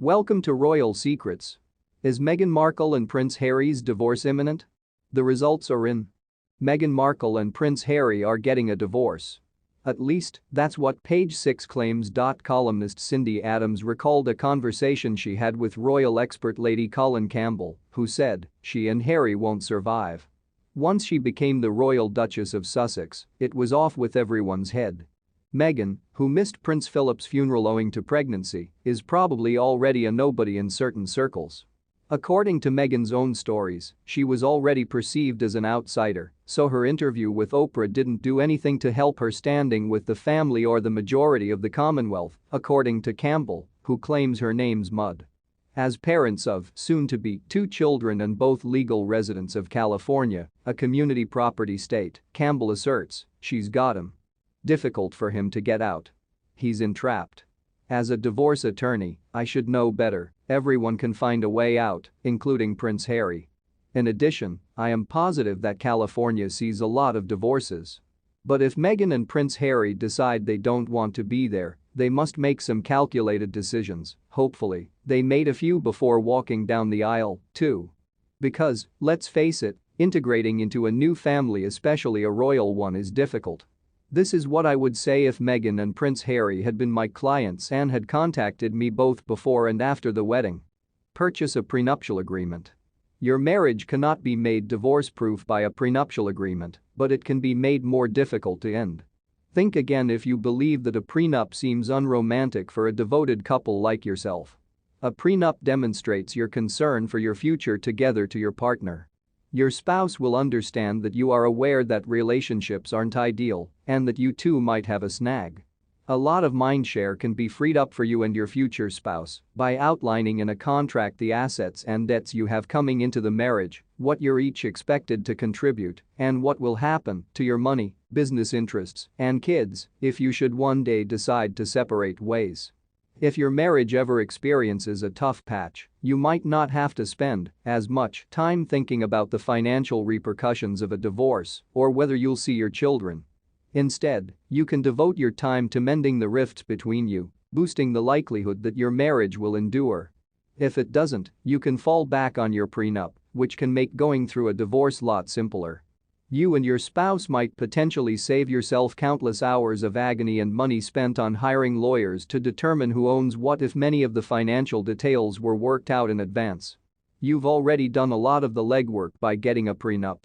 Welcome to Royal Secrets. Is Meghan Markle and Prince Harry's divorce imminent? The results are in. Meghan Markle and Prince Harry are getting a divorce. At least, that's what Page Six claims. Columnist Cindy Adams recalled a conversation she had with royal expert Lady Colin Campbell, who said she and Harry won't survive. Once she became the Royal Duchess of Sussex, it was off with everyone's head. Meghan, who missed Prince Philip's funeral owing to pregnancy, is probably already a nobody in certain circles. According to Meghan's own stories, she was already perceived as an outsider, so her interview with Oprah didn't do anything to help her standing with the family or the majority of the Commonwealth, according to Campbell, who claims her name's mud. As parents of soon-to-be 2 children and both legal residents of California, a community property state, Campbell asserts she's got him. Difficult for him to get out. He's entrapped. As a divorce attorney, I should know better. Everyone can find a way out, including Prince Harry. In addition, I am positive that California sees a lot of divorces. But if Meghan and Prince Harry decide they don't want to be there, they must make some calculated decisions. Hopefully, they made a few before walking down the aisle, too. Because, let's face it, integrating into a new family, especially a royal one, is difficult. This is what I would say if Meghan and Prince Harry had been my clients and had contacted me both before and after the wedding. Purchase a prenuptial agreement. Your marriage cannot be made divorce-proof by a prenuptial agreement, but it can be made more difficult to end. Think again if you believe that a prenup seems unromantic for a devoted couple like yourself. A prenup demonstrates your concern for your future together to your partner. Your spouse will understand that you are aware that relationships aren't ideal and that you too might have a snag. A lot of mindshare can be freed up for you and your future spouse by outlining in a contract the assets and debts you have coming into the marriage, what you're each expected to contribute, and what will happen to your money, business interests, and kids if you should one day decide to separate ways. If your marriage ever experiences a tough patch, you might not have to spend as much time thinking about the financial repercussions of a divorce or whether you'll see your children. Instead, you can devote your time to mending the rifts between you, boosting the likelihood that your marriage will endure. If it doesn't, you can fall back on your prenup, which can make going through a divorce lot simpler. You and your spouse might potentially save yourself countless hours of agony and money spent on hiring lawyers to determine who owns what if many of the financial details were worked out in advance. You've already done a lot of the legwork by getting a prenup.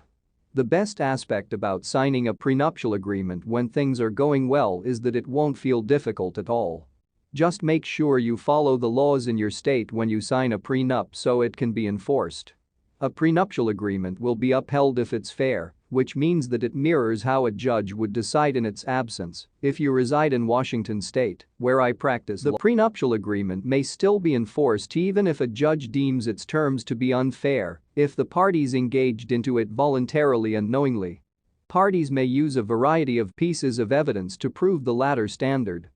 The best aspect about signing a prenuptial agreement when things are going well is that it won't feel difficult at all. Just make sure you follow the laws in your state when you sign a prenup so it can be enforced. A prenuptial agreement will be upheld if it's fair, which means that it mirrors how a judge would decide in its absence. If you reside in Washington state, where I practice, the prenuptial agreement may still be enforced even if a judge deems its terms to be unfair if the parties engaged into it voluntarily and knowingly. Parties may use a variety of pieces of evidence to prove the latter standard.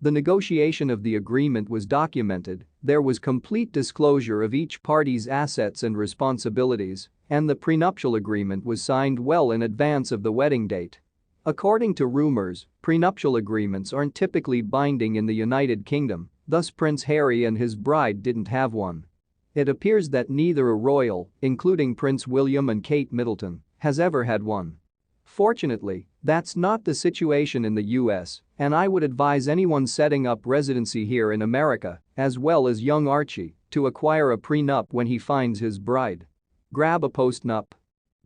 The negotiation of the agreement was documented, there was complete disclosure of each party's assets and responsibilities, and the prenuptial agreement was signed well in advance of the wedding date. According to rumors, prenuptial agreements aren't typically binding in the United Kingdom, thus Prince Harry and his bride didn't have one. It appears that neither a royal, including Prince William and Kate Middleton, has ever had one. Fortunately, that's not the situation in the US, and I would advise anyone setting up residency here in America, as well as young Archie, to acquire a prenup when he finds his bride. Grab a postnup.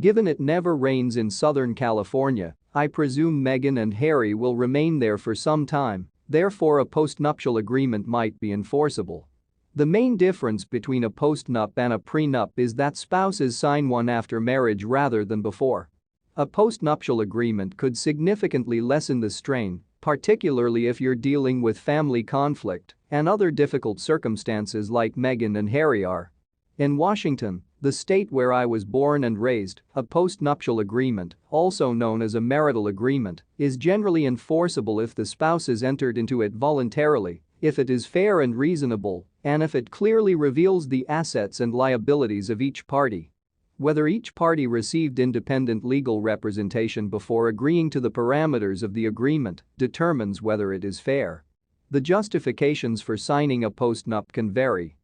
Given it never rains in Southern California, I presume Meghan and Harry will remain there for some time, therefore a postnuptial agreement might be enforceable. The main difference between a postnup and a prenup is that spouses sign one after marriage rather than before. A postnuptial agreement could significantly lessen the strain, particularly if you're dealing with family conflict and other difficult circumstances like Meghan and Harry are. In Washington, the state where I was born and raised, a postnuptial agreement, also known as a marital agreement, is generally enforceable if the spouses entered into it voluntarily, if it is fair and reasonable, and if it clearly reveals the assets and liabilities of each party. Whether each party received independent legal representation before agreeing to the parameters of the agreement determines whether it is fair. The justifications for signing a postnup can vary,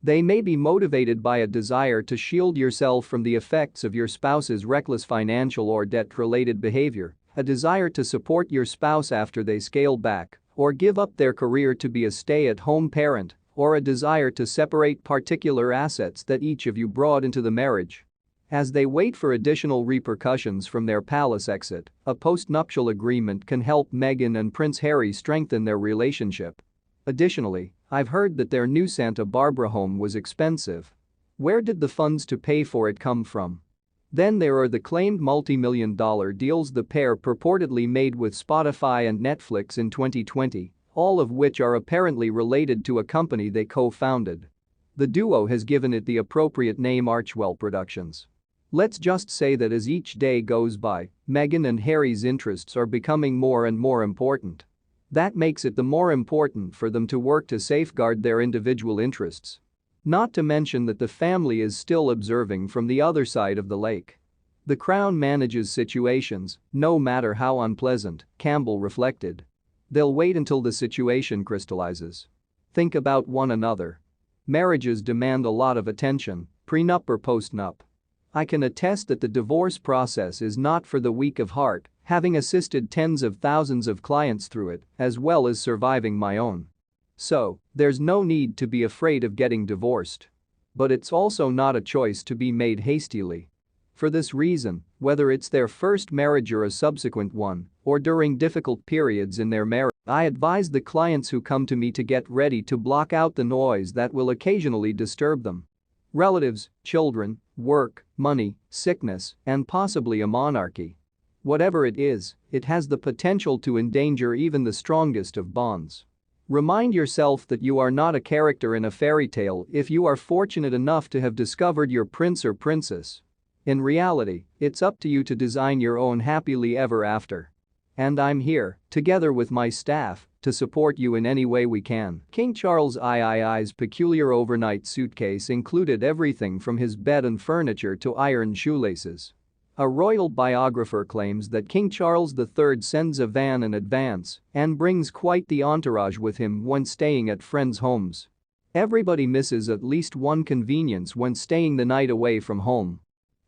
They may be motivated by a desire to shield yourself from the effects of your spouse's reckless financial or debt-related behavior, a desire to support your spouse after they scale back or give up their career to be a stay-at-home parent, or a desire to separate particular assets that each of you brought into the marriage. As they wait for additional repercussions from their palace exit, a post-nuptial agreement can help Meghan and Prince Harry strengthen their relationship. Additionally, I've heard that their new Santa Barbara home was expensive. Where did the funds to pay for it come from? Then there are the claimed multi-million-dollar deals the pair purportedly made with Spotify and Netflix in 2020, all of which are apparently related to a company they co-founded. The duo has given it the appropriate name Archwell Productions. Let's just say that as each day goes by, Meghan and Harry's interests are becoming more and more important. That makes it the more important for them to work to safeguard their individual interests. Not to mention that the family is still observing from the other side of the lake. The Crown manages situations, no matter how unpleasant, Campbell reflected. They'll wait until the situation crystallizes. Think about one another. Marriages demand a lot of attention, prenup or postnup. I can attest that the divorce process is not for the weak of heart, having assisted tens of thousands of clients through it, as well as surviving my own. So, there's no need to be afraid of getting divorced. But it's also not a choice to be made hastily. For this reason, whether it's their first marriage or a subsequent one, or during difficult periods in their marriage, I advise the clients who come to me to get ready to block out the noise that will occasionally disturb them. Relatives, children, work, money, sickness, and possibly a monarchy. Whatever it is, it has the potential to endanger even the strongest of bonds. Remind yourself that you are not a character in a fairy tale if you are fortunate enough to have discovered your prince or princess. In reality, it's up to you to design your own happily ever after. And I'm here, together with my staff, to support you in any way we can. King Charles III's peculiar overnight suitcase included everything from his bed and furniture to iron shoelaces. A royal biographer claims that King Charles III sends a van in advance and brings quite the entourage with him when staying at friends' homes. Everybody misses at least one convenience when staying the night away from home.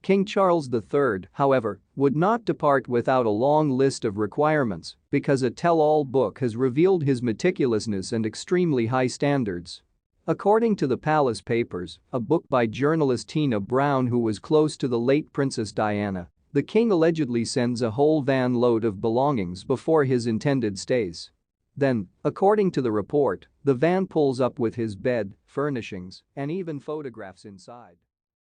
King Charles III, however, would not depart without a long list of requirements because a tell-all book has revealed his meticulousness and extremely high standards. According to the Palace Papers, a book by journalist Tina Brown who was close to the late Princess Diana, the king allegedly sends a whole van load of belongings before his intended stays. Then, according to the report, the van pulls up with his bed, furnishings, and even photographs inside.